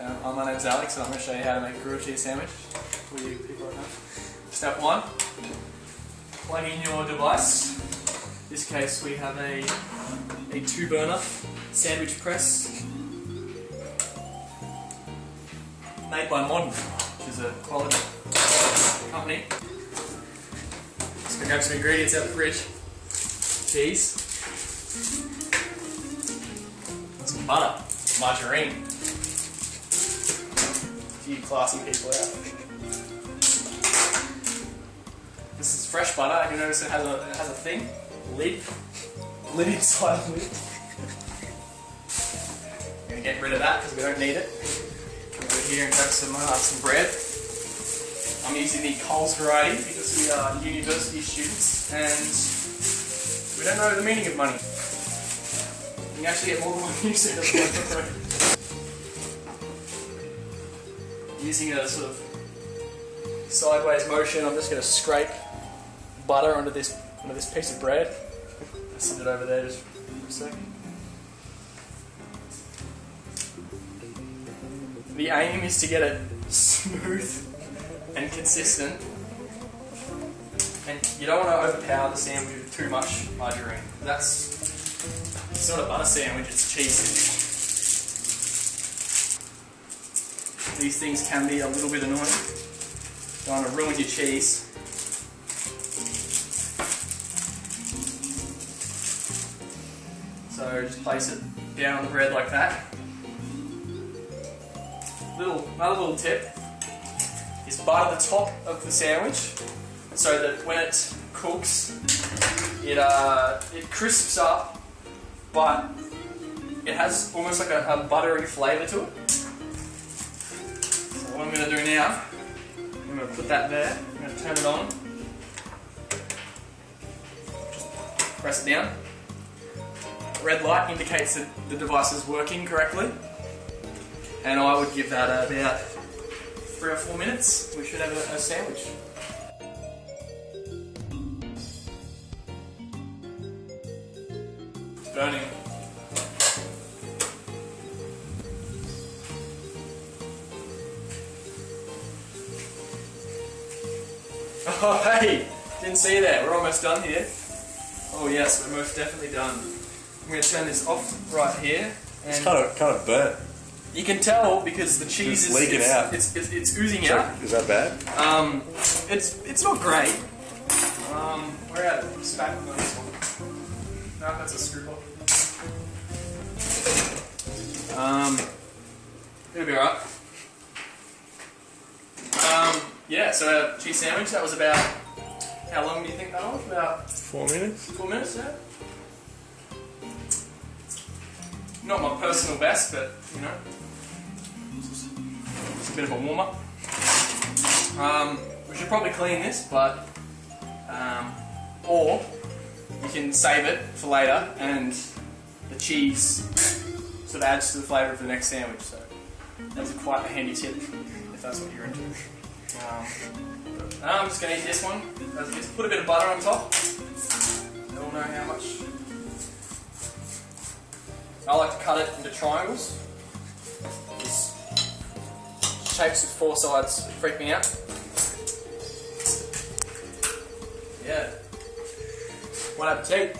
My name's Alex and I'm going to show you how to make a grilled cheese sandwich for you people at home. Step 1, plug in your device. In this case we have a 2-burner sandwich press made by Modern, which is a quality company. Just going to grab some ingredients out of the fridge. Cheese, some butter, margarine. A few classy people out. This is fresh butter. You can notice it has a thing, lid inside of it. I'm going to get rid of that because we don't need it. Come over here and grab some bread. I'm using the Coles variety because we are university students and we don't know the meaning of money. You can actually get more than one use out of it. Using a sort of sideways motion, I'm just going to scrape butter onto this piece of bread. I'll sit it over there just for a second. The aim is to get it smooth and consistent, and you don't want to overpower the sandwich with too much margarine. It's not a butter sandwich, it's cheese. These things can be a little bit annoying. Don't want to ruin your cheese. So just place it down on the bread like that. Another little tip is butter the top of the sandwich so that when it cooks, it crisps up, but it has almost like a buttery flavour to it. So what I'm going to do now, I'm going to put that there, I'm going to turn it on, press it down. Red light indicates that the device is working correctly, and I would give that about 3 or 4 minutes. We should have a sandwich. It's burning. Oh hey, didn't see that. We're almost done here. Oh yes, we're most definitely done. I'm going to turn this off right here. And it's kind of burnt. You can tell because the cheese is leaking out. It's oozing out. Is that bad? It's not great. We're out of spackle on this one. No, that's a screw block. It'll be alright. Yeah, so our cheese sandwich, that was about, how long do you think that was? About 4 minutes? 4 minutes, yeah. Not my personal best, but you know, just a bit of a warm up. We should probably clean this, but or you can save it for later, and the cheese sort of adds to the flavour of the next sandwich. So that's quite a handy tip if that's what you're into. I'm just going to eat this one. Just put a bit of butter on top. I don't know how much. I like to cut it into triangles. These shapes with 4 sides freak me out. Yeah. Bon appetit.